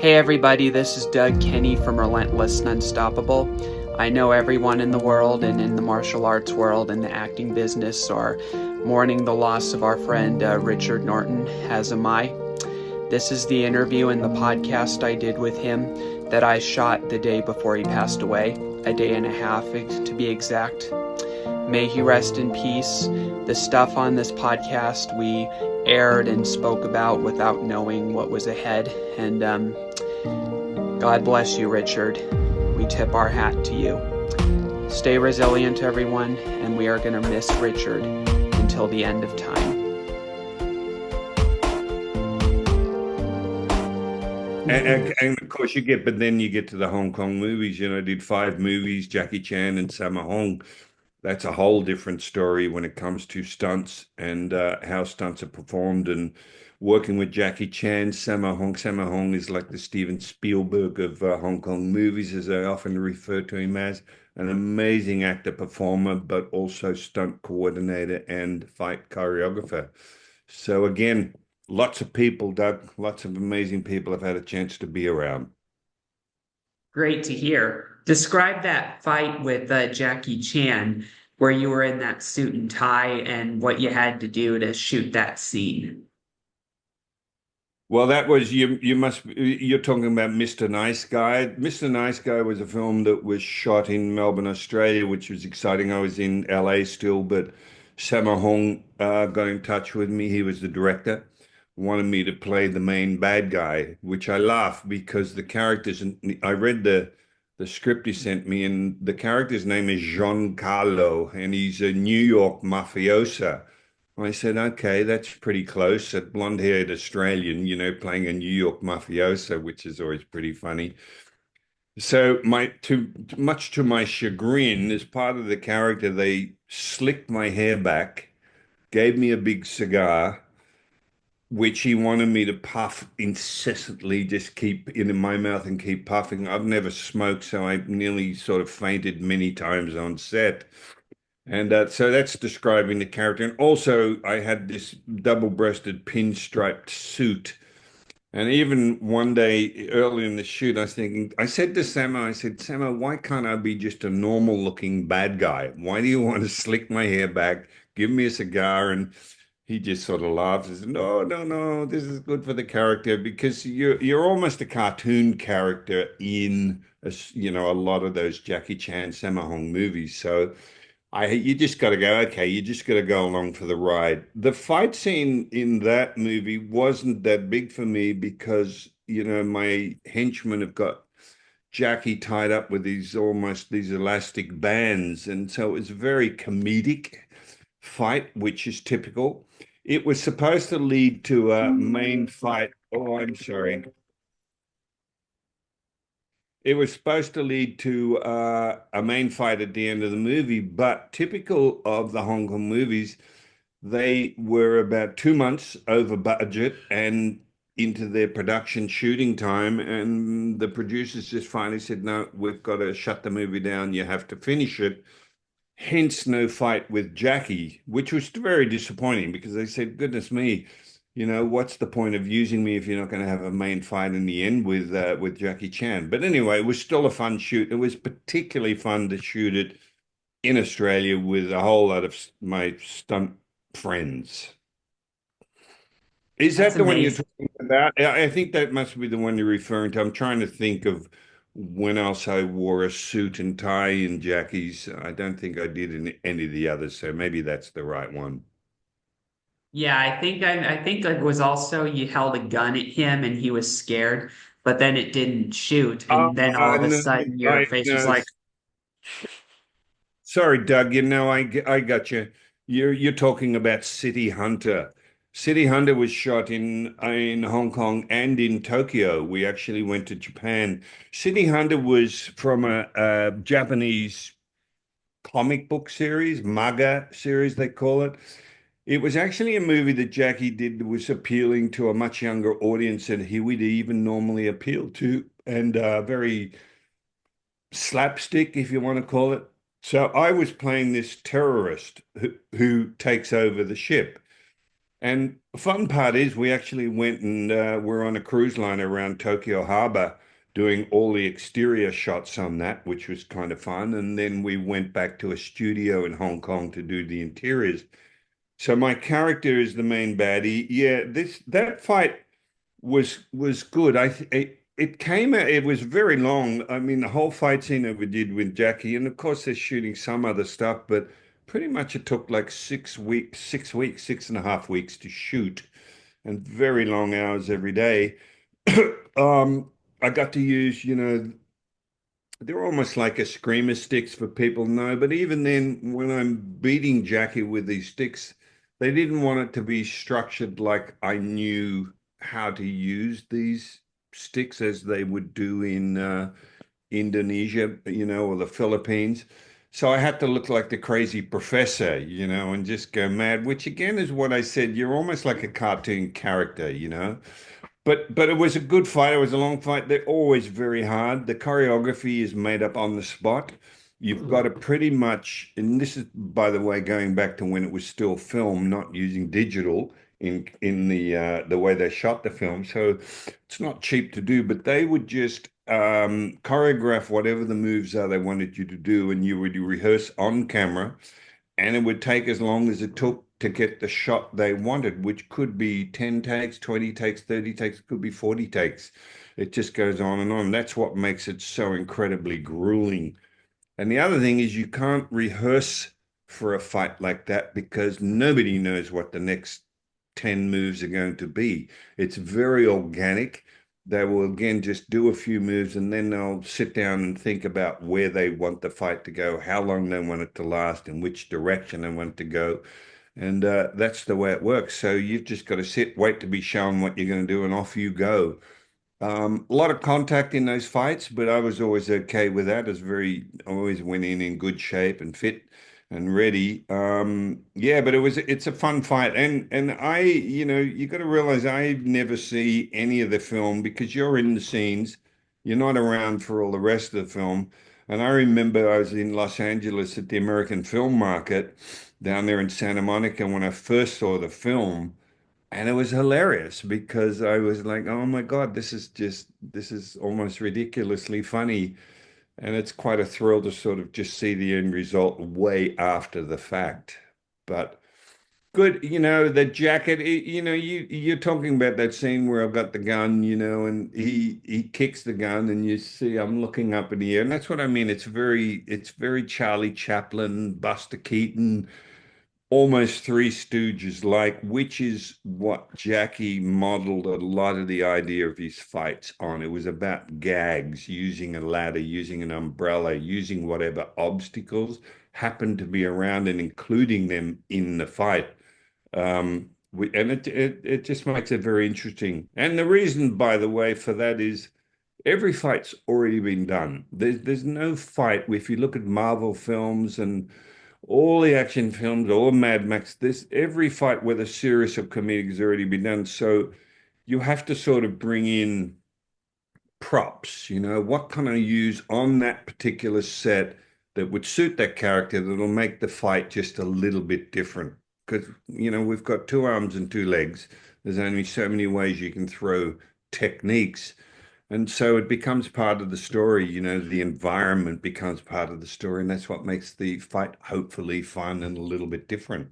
Hey everybody, this is Doug Kinney from Relentless and Unstoppable. I know everyone in the world and in the martial arts world and the acting business are mourning the loss of our friend Richard Norton, as am I. This is the interview and the podcast I did with him that I shot the day before he passed away, a day and a half to be exact. May he rest in peace. The stuff on this podcast we aired and spoke about without knowing what was ahead, and God bless you, Richard. We tip our hat to you. Stay resilient, everyone, and we are going to miss Richard until the end of time. And of course but then you get to the Hong Kong movies. I did 5 movies, Jackie Chan and Sammo Hung. That's a whole different story when it comes to stunts and how stunts are performed. And working with Jackie Chan, Sammo Hung. Sammo Hung is like the Steven Spielberg of Hong Kong movies, as I often refer to him as. An amazing actor, performer, but also stunt coordinator and fight choreographer. So again, lots of people, Doug, lots of amazing people have had a chance to be around. Great to hear. Describe that fight with Jackie Chan, where you were in that suit and tie, and what you had to do to shoot that scene. Well, that was you're talking about Mr. Nice Guy. Mr. Nice Guy was a film that was shot in Melbourne, Australia, which was exciting. I was in LA still, but Sammo Hung got in touch with me. He was the director, wanted me to play the main bad guy, which I laughed because the characters, and I read the script he sent me, and the character's name is Giancarlo, and he's a New York mafiosa. I said, okay, that's pretty close. A blonde-haired Australian, playing a New York mafiosa, which is always pretty funny. So much to my chagrin, as part of the character, they slicked my hair back, gave me a big cigar, which he wanted me to puff incessantly, just keep it in my mouth and keep puffing. I've never smoked, so I nearly sort of fainted many times on set. And so that's describing the character. And also, I had this double-breasted pinstriped suit. And even one day early in the shoot, I said to Samo, I said, Samo, why can't I be just a normal looking bad guy? Why do you want to slick my hair back, give me a cigar? And he just sort of laughed and said, no, no, no, this is good for the character because you're almost a cartoon character in a lot of those Jackie Chan, Sammo Hung movies. So you just got to go, okay, you just got to go along for the ride. The fight scene in that movie wasn't that big for me because, my henchmen have got Jackie tied up with these elastic bands. And so it was a very comedic fight, which is typical. It was supposed to lead to a main fight. Oh, I'm sorry. It was supposed to lead to a main fight at the end of the movie, but typical of the Hong Kong movies, they were about 2 months over budget and into their production shooting time, and the producers just finally said, "No, we've got to shut the movie down. You have to finish it." Hence, no fight with Jackie, which was very disappointing because they said, "Goodness me, what's the point of using me if you're not going to have a main fight in the end with Jackie Chan?" But anyway, it was still a fun shoot. It was particularly fun to shoot it in Australia with a whole lot of my stunt friends. Is That's that the one you're amazing. talking about? I think that must be the one you're referring to. I'm trying to think of when else I wore a suit and tie in Jackie's. I don't think I did in any of the others, so maybe that's the right one. Yeah, I think it was also you held a gun at him and he was scared, but then it didn't shoot, and then all of a No, sudden your face was no. like, Sorry, Doug. I got you. You're talking about City Hunter. City Hunter was shot in Hong Kong and in Tokyo. We actually went to Japan. City Hunter was from a Japanese comic book series, manga series they call it. It was actually a movie that Jackie did that was appealing to a much younger audience than he would even normally appeal to, and very slapstick, if you want to call it. So I was playing this terrorist who takes over the ship. And the fun part is we actually went and we're on a cruise line around Tokyo Harbor doing all the exterior shots on that, which was kind of fun. And then we went back to a studio in Hong Kong to do the interiors. So my character is the main baddie. Yeah, this that fight was good. It came out, it was very long. I mean, the whole fight scene that we did with Jackie, and of course they're shooting some other stuff, but pretty much it took like 6 weeks, 6 weeks, 6.5 weeks to shoot, and very long hours every day. I got to use, they're almost like a screamer sticks for people know, but even then, when I'm beating Jackie with these sticks, they didn't want it to be structured like I knew how to use these sticks as they would do in Indonesia, or the Philippines. So I had to look like the crazy professor, and just go mad, which again is what I said. You're almost like a cartoon character. But it was a good fight. It was a long fight. They're always very hard. The choreography is made up on the spot. You've got to pretty much, and this is, by the way, going back to when it was still film, not using digital in the way they shot the film. So it's not cheap to do, but they would just choreograph whatever the moves are they wanted you to do, and you would rehearse on camera, and it would take as long as it took to get the shot they wanted, which could be 10 takes, 20 takes, 30 takes, could be 40 takes. It just goes on and on. That's what makes it so incredibly grueling. And the other thing is you can't rehearse for a fight like that because nobody knows what the next 10 moves are going to be. It's very organic. They will again just do a few moves and then they'll sit down and think about where they want the fight to go, how long they want it to last, in which direction they want it to go. And that's the way it works. So you've just got to sit, wait to be shown what you're going to do, and off you go. A lot of contact in those fights, but I was always okay with that. Always went in good shape and fit and ready. Yeah, but it's a fun fight, and you got to realize I never see any of the film because you're in the scenes, you're not around for all the rest of the film. And I remember I was in Los Angeles at the American Film Market down there in Santa Monica when I first saw the film. And it was hilarious because I was like, oh my God, this is almost ridiculously funny. And it's quite a thrill to sort of just see the end result way after the fact. But good, the jacket, you're talking about that scene where I've got the gun, and he kicks the gun and you see I'm looking up in the air. And that's what I mean. It's very Charlie Chaplin, Buster Keaton, almost Three Stooges like, which is what Jackie modeled a lot of the idea of his fights on. It was about gags, using a ladder, using an umbrella, using whatever obstacles happened to be around and including them in the fight. And it just makes it very interesting. And the reason, by the way, for that is every fight's already been done. There's no fight. If you look at Marvel films and all the action films, all Mad Max, this every fight, whether serious or comedic, has already been done. So you have to sort of bring in props. What can I use on that particular set that would suit that character that'll make the fight just a little bit different? Because we've got two arms and two legs. There's only so many ways you can throw techniques. And so it becomes part of the story, the environment becomes part of the story, and that's what makes the fight hopefully fun and a little bit different.